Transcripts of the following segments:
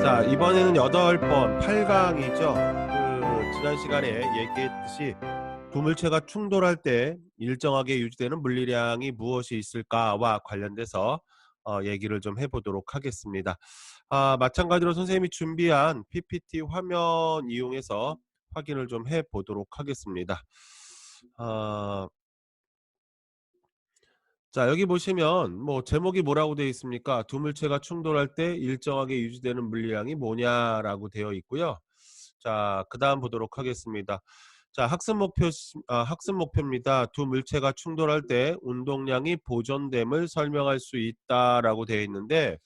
자, 이번에는 8번 8강이죠. 지난 시간에 얘기했듯이 두 물체가 충돌할 때 일정하게 유지되는 물리량이 무엇이 있을까와 관련돼서 얘기를 좀 해보도록 하겠습니다. 마찬가지로 선생님이 준비한 PPT 화면 이용해서 확인을 좀 해보도록 하겠습니다. 아, 자, 여기 보시면 뭐 제목이 뭐라고 되어 있습니까? 두 물체가 충돌할 때 일정하게 유지되는 물리량이 뭐냐라고 되어 있고요. 자, 그다음 보도록 하겠습니다. 자, 학습 목표입니다. 두 물체가 충돌할 때 운동량이 보존됨을 설명할 수 있다라고 되어 있는데,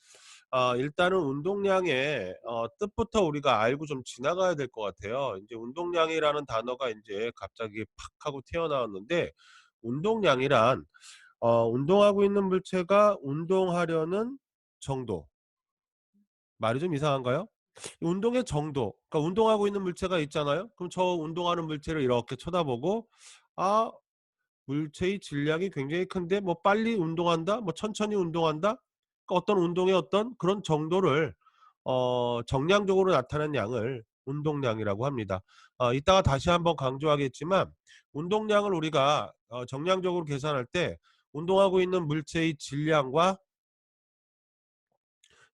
일단은 운동량의 뜻부터 우리가 알고 좀 지나가야 될 것 같아요. 이제 운동량이라는 단어가 이제 갑자기 팍 하고 튀어나왔는데, 운동량이란 운동하고 있는 물체가 운동하려는 정도. 말이 좀 이상한가요? 운동의 정도. 그러니까 운동하고 있는 물체가 있잖아요. 그럼 저 운동하는 물체를 이렇게 쳐다보고, 아, 물체의 질량이 굉장히 큰데 뭐 빨리 운동한다, 뭐 천천히 운동한다. 그러니까 어떤 운동의 어떤 그런 정도를 정량적으로 나타낸 양을 운동량이라고 합니다. 이따가 다시 한번 강조하겠지만 운동량을 우리가 정량적으로 계산할 때 운동하고 있는 물체의 질량과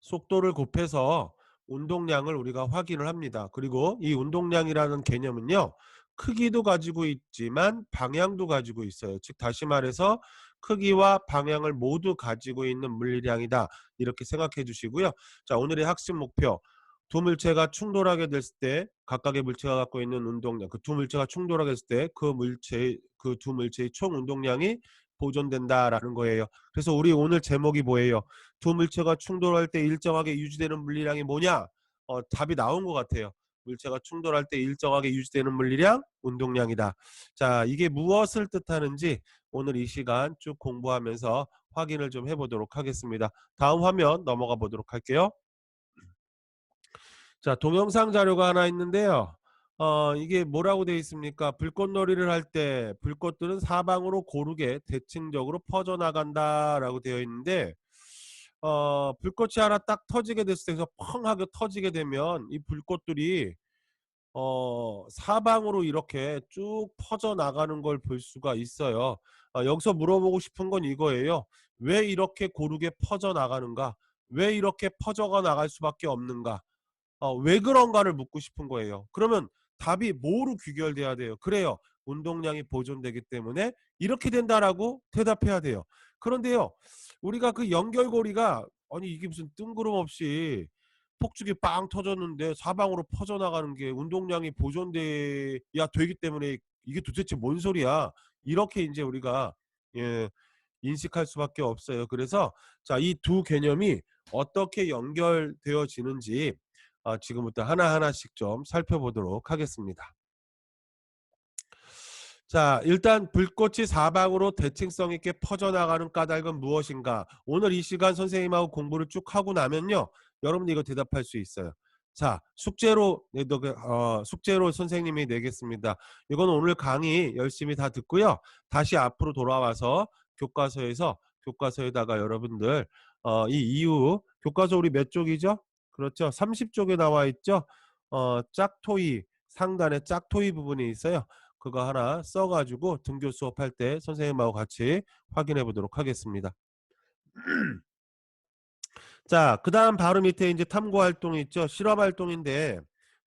속도를 곱해서 운동량을 우리가 확인을 합니다. 그리고 이 운동량이라는 개념은요, 크기도 가지고 있지만 방향도 가지고 있어요. 즉 다시 말해서 크기와 방향을 모두 가지고 있는 물리량이다, 이렇게 생각해 주시고요. 자, 오늘의 학습 목표, 두 물체가 충돌하게 됐을 때 각각의 물체가 갖고 있는 운동량, 그 두 물체가 충돌하게 됐을 때 그 두 물체의 총 운동량이 보존된다라는 거예요. 그래서 우리 오늘 제목이 뭐예요? 두 물체가 충돌할 때 일정하게 유지되는 물리량이 뭐냐? 답이 나온 것 같아요. 물체가 충돌할 때 일정하게 유지되는 물리량, 운동량이다. 자, 이게 무엇을 뜻하는지 오늘 이 시간 쭉 공부하면서 확인을 좀 해보도록 하겠습니다. 다음 화면 넘어가 보도록 할게요. 자, 동영상 자료가 하나 있는데요. 이게 뭐라고 되어 있습니까? 불꽃놀이를 할 때 불꽃들은 사방으로 고르게 대칭적으로 퍼져나간다라고 되어 있는데, 불꽃이 하나 딱 터지게 됐을 때서 펑 하게 터지게 되면 이 불꽃들이 사방으로 이렇게 쭉 퍼져나가는 걸 볼 수가 있어요. 여기서 물어보고 싶은 건 이거예요. 왜 이렇게 고르게 퍼져나가는가? 왜 이렇게 퍼져가 나갈 수밖에 없는가? 왜 그런가를 묻고 싶은 거예요. 그러면 답이 뭐로 귀결돼야 돼요? 그래요. 운동량이 보존되기 때문에 이렇게 된다라고 대답해야 돼요. 그런데요, 우리가 그 연결고리가, 아니 이게 무슨 뜬구름없이 폭죽이 빵 터졌는데 사방으로 퍼져나가는 게 운동량이 보존돼야 되기 때문에 이게 도대체 뭔 소리야? 이렇게 이제 우리가 예, 인식할 수밖에 없어요. 그래서 자, 이 두 개념이 어떻게 연결되어지는지 지금부터 하나하나씩 좀 살펴보도록 하겠습니다. 자, 일단 불꽃이 사방으로 대칭성 있게 퍼져나가는 까닭은 무엇인가? 오늘 이 시간 선생님하고 공부를 쭉 하고 나면요, 여러분이 이거 대답할 수 있어요. 자, 숙제로 선생님이 내겠습니다. 이건 오늘 강의 열심히 다 듣고요, 다시 앞으로 돌아와서 교과서에다가 여러분들 이 이후 교과서 우리 몇 쪽이죠? 그렇죠. 30쪽에 나와 있죠. 짝토이, 상단에 짝토이 부분이 있어요. 그거 하나 써가지고 등교 수업할 때 선생님하고 같이 확인해 보도록 하겠습니다. 자, 그 다음 바로 밑에 이제 탐구 활동이 있죠. 실험 활동인데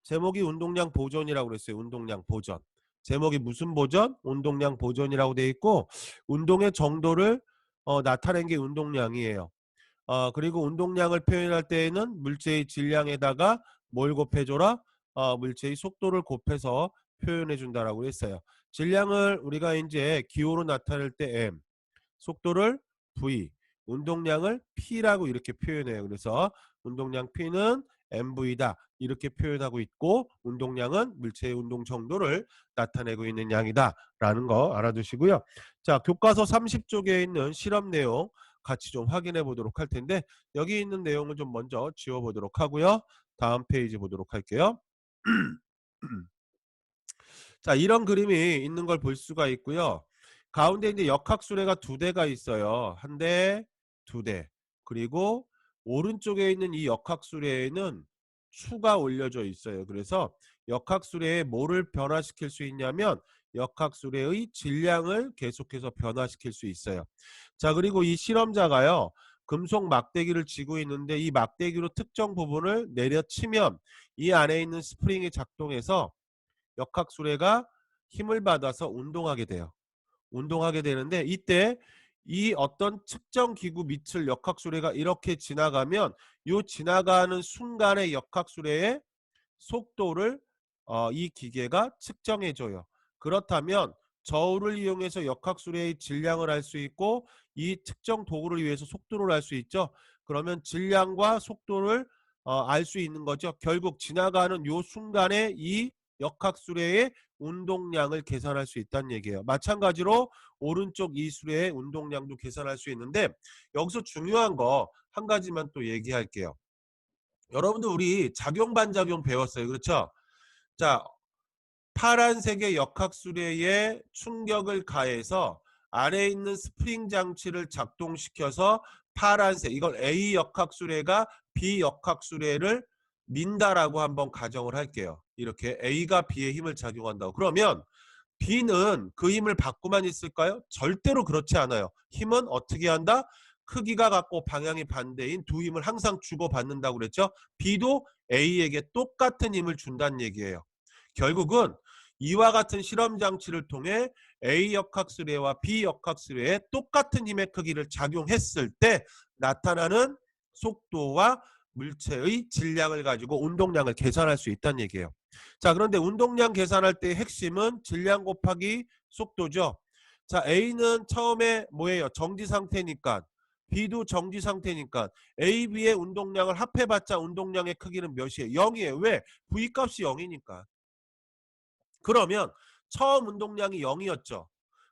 제목이 운동량 보존이라고 그랬어요. 운동량 보존. 제목이 무슨 보존? 운동량 보존이라고 돼 있고, 운동의 정도를 나타낸 게 운동량이에요. 그리고 운동량을 표현할 때에는 물체의 질량에다가 뭘 곱해줘라? 물체의 속도를 곱해서 표현해 준다라고 했어요. 질량을 우리가 이제 기호로 나타낼 때 m, 속도를 v, 운동량을 p라고 이렇게 표현해요. 그래서 운동량 p는 mv다 이렇게 표현하고 있고, 운동량은 물체의 운동 정도를 나타내고 있는 양이다 라는 거 알아두시고요. 자, 교과서 30쪽에 있는 실험 내용 같이 좀 확인해 보도록 할 텐데, 여기 있는 내용을 좀 먼저 지워 보도록 하고요. 다음 페이지 보도록 할게요. 자, 이런 그림이 있는 걸 볼 수가 있고요. 가운데 이제 역학수레가 두 대가 있어요. 한 대, 두 대. 그리고 오른쪽에 있는 이 역학수레에는 추가 올려져 있어요. 그래서 역학술에 뭐를 변화시킬 수 있냐면 역학술의 질량을 계속해서 변화시킬 수 있어요. 자, 그리고 이 실험자가요, 금속 막대기를 쥐고 있는데 이 막대기로 특정 부분을 내려치면 이 안에 있는 스프링이 작동해서 역학수레가 힘을 받아서 운동하게 돼요. 운동하게 되는데 이때 이 어떤 측정 기구 밑을 역학수레가 이렇게 지나가면 이 지나가는 순간의 역학수레의 속도를 이 기계가 측정해 줘요. 그렇다면 저울을 이용해서 역학수레의 질량을 알 수 있고 이 특정 도구를 이용해서 속도를 알 수 있죠. 그러면 질량과 속도를 알 수 있는 거죠. 결국 지나가는 요 순간에 이 역학수레의 운동량을 계산할 수 있다는 얘기예요. 마찬가지로 오른쪽 이 수레의 운동량도 계산할 수 있는데 여기서 중요한 거 한 가지만 또 얘기할게요. 여러분들 우리 작용 반작용 배웠어요. 그렇죠? 자, 파란색의 역학수레에 충격을 가해서 아래에 있는 스프링 장치를 작동시켜서 파란색, 이걸 A 역학수레가 B 역학수레를 민다라고 한번 가정을 할게요. 이렇게 A가 B에 힘을 작용한다고. 그러면 B는 그 힘을 받고만 있을까요? 절대로 그렇지 않아요. 힘은 어떻게 한다? 크기가 같고 방향이 반대인 두 힘을 항상 주고받는다고 그랬죠. B도 A에게 똑같은 힘을 준다는 얘기예요. 결국은 이와 같은 실험 장치를 통해 A 역학수레와 B 역학수레에 똑같은 힘의 크기를 작용했을 때 나타나는 속도와 물체의 질량을 가지고 운동량을 계산할 수 있다는 얘기예요. 자, 그런데 운동량 계산할 때 핵심은 질량 곱하기 속도죠. 자, A는 처음에 뭐예요? 정지 상태니까, B도 정지 상태니까 A, B의 운동량을 합해봤자 운동량의 크기는 몇이에요? 0이에요. 왜? V값이 0이니까. 그러면 처음 운동량이 0이었죠.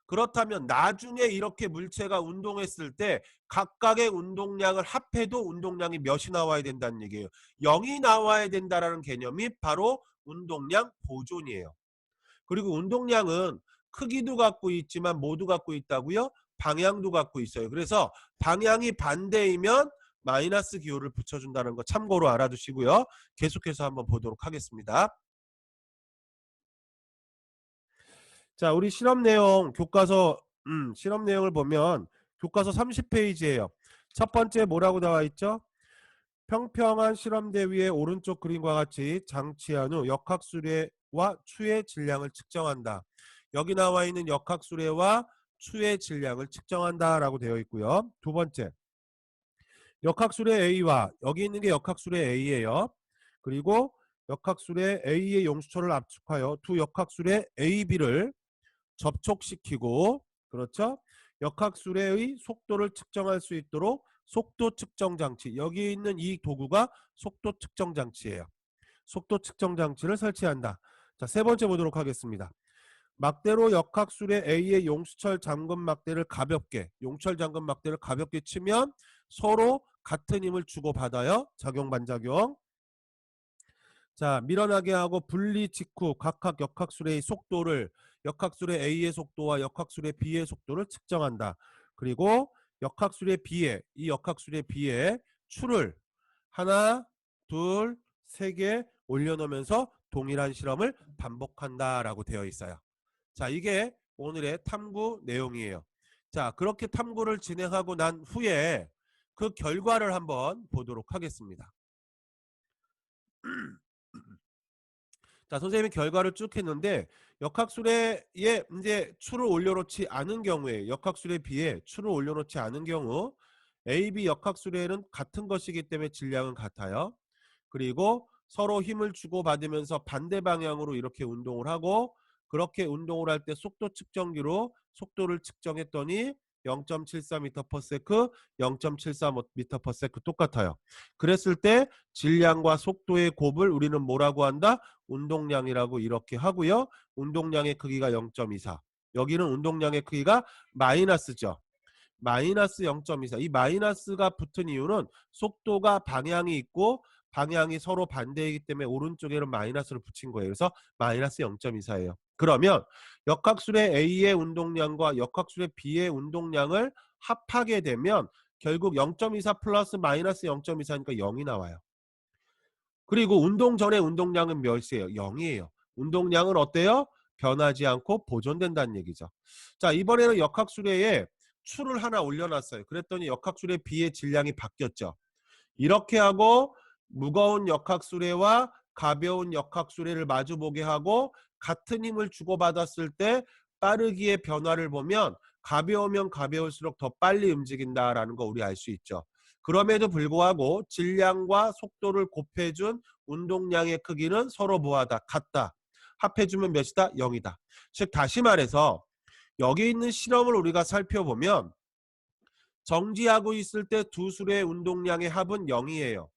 그렇다면 나중에 이렇게 물체가 운동했을 때 각각의 운동량을 합해도 운동량이 몇이 나와야 된다는 얘기예요. 0이 나와야 된다라는 개념이 바로 운동량 보존이에요. 그리고 운동량은 크기도 갖고 있지만 모두 갖고 있다고요? 방향도 갖고 있어요. 그래서 방향이 반대이면 마이너스 기호를 붙여준다는 거 참고로 알아두시고요. 계속해서 한번 보도록 하겠습니다. 자, 우리 실험 내용 교과서 실험 내용을 보면 교과서 30페이지예요. 첫 번째 뭐라고 나와 있죠? 평평한 실험대 위에 오른쪽 그림과 같이 장치한 후 역학수레와 추의 질량을 측정한다. 여기 나와 있는 역학수레와 추의 질량을 측정한다 라고 되어 있고요. 두 번째, 역학수레 A와 여기 있는 게 역학수레 A예요. 그리고 역학수레 A의 용수철을 압축하여 두 역학수레 A, B를 접촉시키고, 그렇죠? 역학수레의 속도를 측정할 수 있도록 속도 측정 장치, 여기 있는 이 도구가 속도 측정 장치예요. 속도 측정 장치를 설치한다. 자, 세 번째 보도록 하겠습니다. 막대로 역학수레 A의 용수철 잠금 막대를 가볍게, 용철 잠금 막대를 가볍게 치면 서로 같은 힘을 주고받아요. 작용 반작용. 자, 밀어나게 하고 분리 직후 각각 역학수레의 속도를, 역학수레 A의 속도와 역학수레 B의 속도를 측정한다. 그리고 역학수레 B의, 이 역학수레 B의 추를 하나, 둘, 세 개 올려놓으면서 동일한 실험을 반복한다라고 되어 있어요. 자, 이게 오늘의 탐구 내용이에요. 자, 그렇게 탐구를 진행하고 난 후에 그 결과를 한번 보도록 하겠습니다. 자, 선생님이 결과를 쭉 했는데 역학술에 이제 추를 올려놓지 않은 경우에, 역학술에 비해 추를 올려놓지 않은 경우 A, B 역학술에는 같은 것이기 때문에 질량은 같아요. 그리고 서로 힘을 주고받으면서 반대 방향으로 이렇게 운동을 하고, 그렇게 운동을 할 때 속도 측정기로 속도를 측정했더니 0.74m/s, 0.74m/s 똑같아요. 그랬을 때 질량과 속도의 곱을 우리는 뭐라고 한다? 운동량이라고 이렇게 하고요. 운동량의 크기가 0.24. 여기는 운동량의 크기가 마이너스죠. 마이너스 0.24. 이 마이너스가 붙은 이유는 속도가 방향이 있고 방향이 서로 반대이기 때문에 오른쪽에는 마이너스를 붙인 거예요. 그래서 마이너스 0.24예요. 그러면 역학술의 A의 운동량과 역학술의 B의 운동량을 합하게 되면 결국 0.24 플러스 마이너스 0.24니까 0이 나와요. 그리고 운동 전의 운동량은 몇이에요? 0이에요. 운동량은 어때요? 변하지 않고 보존된다는 얘기죠. 자, 이번에는 역학수레에 추를 하나 올려놨어요. 그랬더니 역학수레 B의 질량이 바뀌었죠. 이렇게 하고 무거운 역학수레와 가벼운 역학수레를 마주보게 하고 같은 힘을 주고받았을 때 빠르기의 변화를 보면 가벼우면 가벼울수록 더 빨리 움직인다라는 거 우리 알 수 있죠. 그럼에도 불구하고 질량과 속도를 곱해준 운동량의 크기는 서로 뭐하다? 같다. 합해주면 몇이다? 0이다. 즉 다시 말해서 여기 있는 실험을 우리가 살펴보면 정지하고 있을 때 두 수레의 운동량의 합은 0이에요.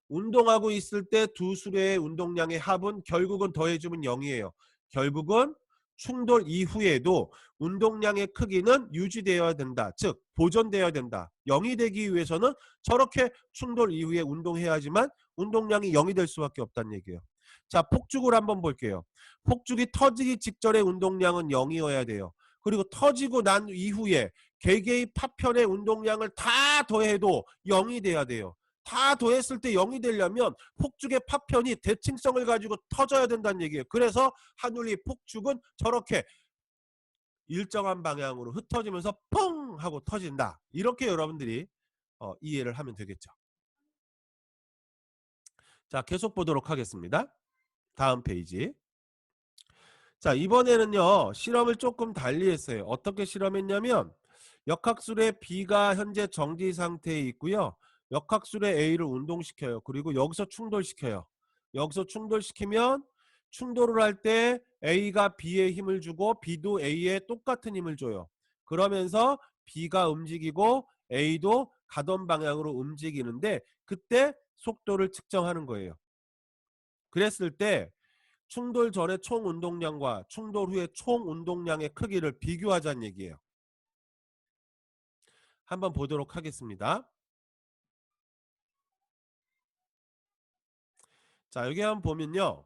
운동하고 있을 때 두 수레의 운동량의 합은 결국은 더해주면 0이에요. 결국은 충돌 이후에도 운동량의 크기는 유지되어야 된다. 즉 보존되어야 된다. 0이 되기 위해서는 저렇게 충돌 이후에 운동해야지만 운동량이 0이 될 수밖에 없다는 얘기예요. 자, 폭죽을 한번 볼게요. 폭죽이 터지기 직전의 운동량은 0이어야 돼요. 그리고 터지고 난 이후에 개개의 파편의 운동량을 다 더해도 0이 돼야 돼요. 다 더했을 때 0이 되려면 폭죽의 파편이 대칭성을 가지고 터져야 된다는 얘기예요. 그래서 한울리 폭죽은 저렇게 일정한 방향으로 흩어지면서 펑 하고 터진다. 이렇게 여러분들이 이해를 하면 되겠죠. 자, 계속 보도록 하겠습니다. 다음 페이지. 자, 이번에는요 실험을 조금 달리 했어요. 어떻게 실험했냐면 역학술의 B가 현재 정지 상태에 있고요. 역학술의 A를 운동시켜요. 그리고 여기서 충돌시켜요. 여기서 충돌시키면 충돌을 할 때 A가 B에 힘을 주고 B도 A에 똑같은 힘을 줘요. 그러면서 B가 움직이고 A도 가던 방향으로 움직이는데 그때 속도를 측정하는 거예요. 그랬을 때 충돌 전의 총 운동량과 충돌 후의 총 운동량의 크기를 비교하자는 얘기예요. 한번 보도록 하겠습니다. 자, 여기 한번 보면요.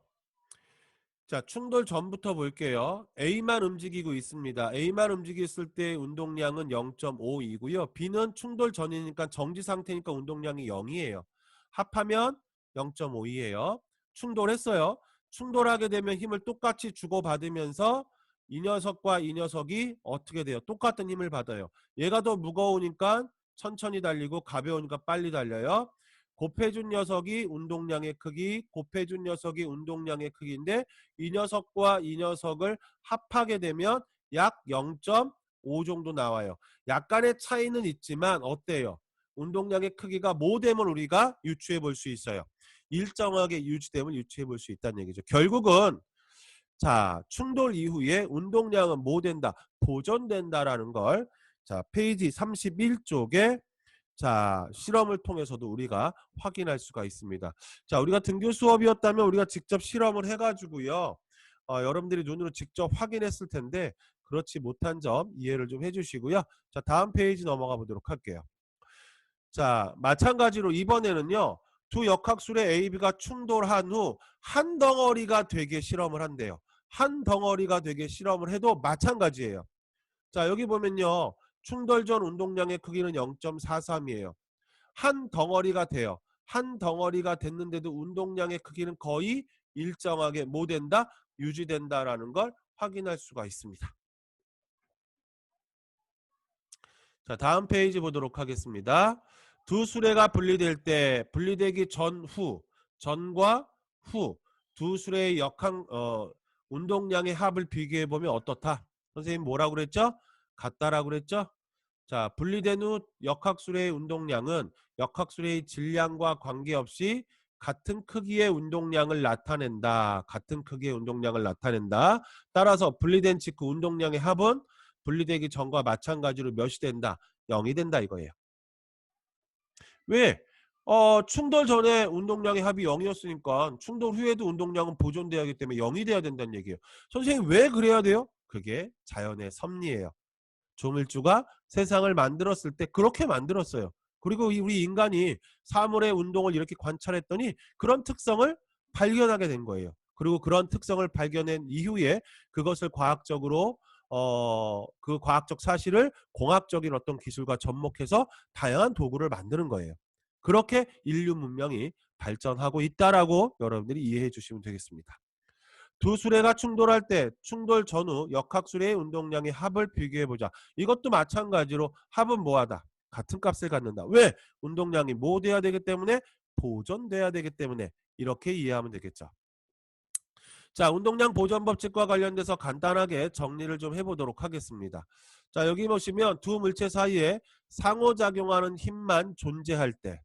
자, 충돌 전부터 볼게요. A만 움직이고 있습니다. A만 움직였을 때 운동량은 0.5이고요. B는 충돌 전이니까 정지 상태니까 운동량이 0이에요. 합하면 0.5이에요. 충돌했어요. 충돌하게 되면 힘을 똑같이 주고받으면서 이 녀석과 이 녀석이 어떻게 돼요? 똑같은 힘을 받아요. 얘가 더 무거우니까 천천히 달리고 가벼우니까 빨리 달려요. 곱해준 녀석이 운동량의 크기, 곱해준 녀석이 운동량의 크기인데 이 녀석과 이 녀석을 합하게 되면 약 0.5 정도 나와요. 약간의 차이는 있지만 어때요? 운동량의 크기가 모됨을 우리가 유추해 볼 수 있어요. 일정하게 유지됨을 유추해 볼 수 있다는 얘기죠. 결국은 자, 충돌 이후에 운동량은 뭐 된다? 보존된다라는 걸 자, 페이지 31쪽에 자, 실험을 통해서도 우리가 확인할 수가 있습니다. 자, 우리가 등교 수업이었다면 우리가 직접 실험을 해가지고요. 여러분들이 눈으로 직접 확인했을 텐데 그렇지 못한 점 이해를 좀 해주시고요. 자, 다음 페이지 넘어가 보도록 할게요. 자, 마찬가지로 이번에는요. 두 역학술의 A, B가 충돌한 후 한 덩어리가 되게 실험을 한대요. 한 덩어리가 되게 실험을 해도 마찬가지예요. 자, 여기 보면요. 충돌 전 운동량의 크기는 0.43이에요. 한 덩어리가 돼요. 한 덩어리가 됐는데도 운동량의 크기는 거의 일정하게 뭐 된다? 유지된다라는 걸 확인할 수가 있습니다. 자, 다음 페이지 보도록 하겠습니다. 두 수레가 분리될 때 분리되기 전후, 전과 후 두 수레의 운동량의 합을 비교해 보면 어떻다? 선생님 뭐라고 그랬죠? 같다라고 그랬죠? 자, 분리된 후 역학수레의 운동량은 역학수레의 질량과 관계없이 같은 크기의 운동량을 나타낸다. 같은 크기의 운동량을 나타낸다. 따라서 분리된 직후 운동량의 합은 분리되기 전과 마찬가지로 몇이 된다? 0이 된다 이거예요. 왜? 충돌 전에 운동량의 합이 0이었으니까 충돌 후에도 운동량은 보존돼야 하기 때문에 0이 돼야 된다는 얘기예요. 선생님 왜 그래야 돼요? 그게 자연의 섭리예요. 조물주가 세상을 만들었을 때 그렇게 만들었어요. 그리고 우리 인간이 사물의 운동을 이렇게 관찰했더니 그런 특성을 발견하게 된 거예요. 그리고 그런 특성을 발견한 이후에 그것을 과학적으로 그 과학적 사실을 공학적인 어떤 기술과 접목해서 다양한 도구를 만드는 거예요. 그렇게 인류 문명이 발전하고 있다라고 여러분들이 이해해 주시면 되겠습니다. 두 수레가 충돌할 때 충돌 전후 역학수레의 운동량의 합을 비교해보자. 이것도 마찬가지로 합은 뭐하다? 같은 값을 갖는다. 왜? 운동량이 뭐 돼야 되기 때문에? 보존돼야 되기 때문에. 이렇게 이해하면 되겠죠. 자, 운동량 보존 법칙과 관련돼서 간단하게 정리를 좀 해보도록 하겠습니다. 자, 여기 보시면 두 물체 사이에 상호작용하는 힘만 존재할 때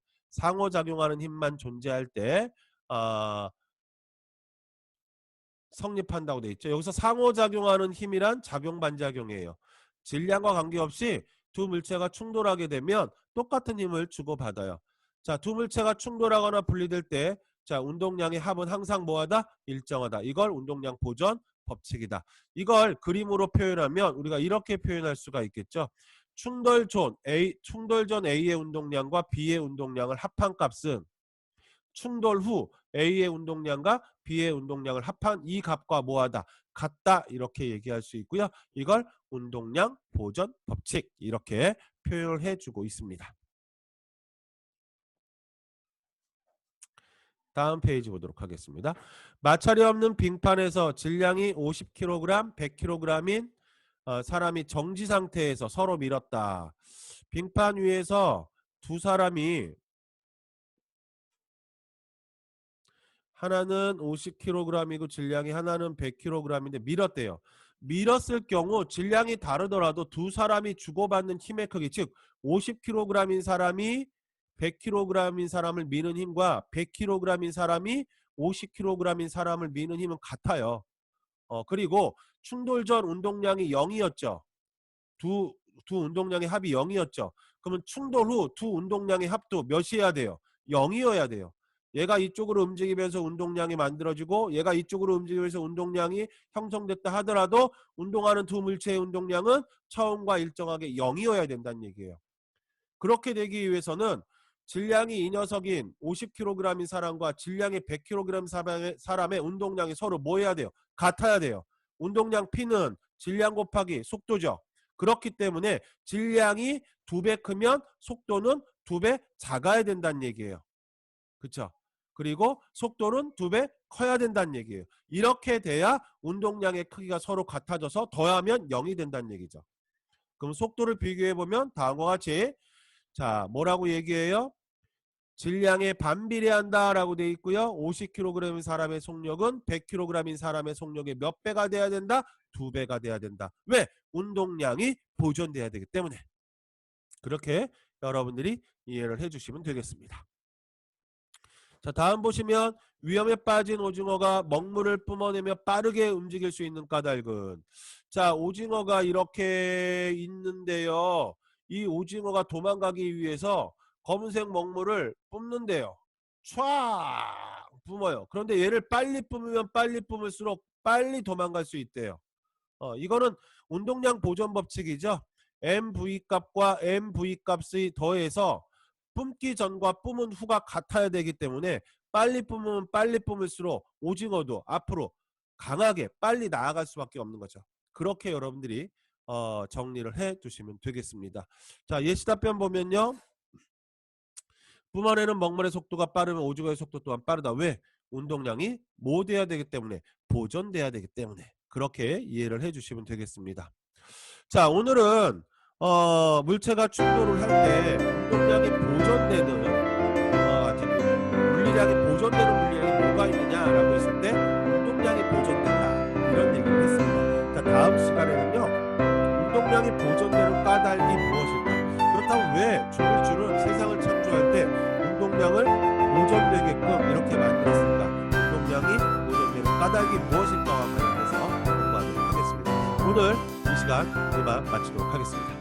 성립한다고 돼 있죠. 여기서 상호작용하는 힘이란 작용반작용이에요. 질량과 관계없이 두 물체가 충돌하게 되면 똑같은 힘을 주고받아요. 자, 두 물체가 충돌하거나 분리될 때 자, 운동량의 합은 항상 뭐하다? 일정하다. 이걸 운동량 보존 법칙이다. 이걸 그림으로 표현하면 우리가 이렇게 표현할 수가 있겠죠. 충돌 전 A의 운동량과 B의 운동량을 합한 값은 충돌 후 A의 운동량과 B의 운동량을 합한 이 값과 뭐하다? 같다. 이렇게 얘기할 수 있고요. 이걸 운동량 보존 법칙 이렇게 표현을 해주고 있습니다. 다음 페이지 보도록 하겠습니다. 마찰이 없는 빙판에서 질량이 50kg, 100kg인 사람이 정지 상태에서 서로 밀었다. 빙판 위에서 두 사람이 하나는 50kg이고 질량이 하나는 100kg인데 밀었대요. 밀었을 경우 질량이 다르더라도 두 사람이 주고받는 힘의 크기, 즉 50kg인 사람이 100kg인 사람을 미는 힘과 100kg인 사람이 50kg인 사람을 미는 힘은 같아요. 그리고 충돌 전 운동량이 0이었죠. 두 운동량의 합이 0이었죠. 그러면 충돌 후 두 운동량의 합도 몇이어야 돼요? 0이어야 돼요. 얘가 이쪽으로 움직이면서 운동량이 만들어지고 얘가 이쪽으로 움직이면서 운동량이 형성됐다 하더라도 운동하는 두 물체의 운동량은 처음과 일정하게 0이어야 된다는 얘기예요. 그렇게 되기 위해서는 질량이 이 녀석인 50kg인 사람과 질량이 100kg 사람의 운동량이 서로 뭐 해야 돼요? 같아야 돼요. 운동량 P는 질량 곱하기 속도죠. 그렇기 때문에 질량이 2배 크면 속도는 2배 작아야 된다는 얘기예요. 그쵸? 그리고 속도는 2배 커야 된다는 얘기예요. 이렇게 돼야 운동량의 크기가 서로 같아져서 더하면 0이 된다는 얘기죠. 그럼 속도를 비교해보면 다음과 같이 자 뭐라고 얘기해요? 질량에 반비례한다 라고 되어 있고요. 50kg인 사람의 속력은 100kg인 사람의 속력의 몇 배가 돼야 된다? 2배가 돼야 된다. 왜? 운동량이 보존돼야 되기 때문에. 그렇게 여러분들이 이해를 해주시면 되겠습니다. 자, 다음 보시면 위험에 빠진 오징어가 먹물을 뿜어내며 빠르게 움직일 수 있는 까닭은 자, 오징어가 이렇게 있는데요. 이 오징어가 도망가기 위해서 검은색 먹물을 뿜는데요. 촤 뿜어요. 그런데 얘를 빨리 뿜으면 빨리 뿜을수록 빨리 도망갈 수 있대요. 이거는 운동량 보존 법칙이죠. MV 값과 MV 값이 더해서 뿜기 전과 뿜은 후가 같아야 되기 때문에 빨리 뿜으면 빨리 뿜을수록 오징어도 앞으로 강하게 빨리 나아갈 수밖에 없는 거죠. 그렇게 여러분들이 정리를 해 두시면 되겠습니다. 자, 예시 답변 보면요. 뿜어내는 먹물의 속도가 빠르면 오징어의 속도 또한 빠르다. 왜? 운동량이 뭐 돼야 되기 때문에 보존돼야 되기 때문에 그렇게 이해를 해 주시면 되겠습니다. 자, 오늘은 물체가 충돌을 할 때 운동량이 보존되는 물리량이 보존되는 물리량이 뭐가 있느냐라고 했을 때 운동량이 보존된다 이런 얘기를 했습니다. 자, 다음 시간에는요 운동량이 보존되는 까닭이 무엇일까? 그렇다면 왜 조물주는 세상을 창조할 때 운동량을 보존되게끔 이렇게 만들었을까? 운동량이 보존되는 까닭이 무엇일까와 관련해서 공부하도록 하겠습니다. 오늘 이 시간 이만 마치도록 하겠습니다.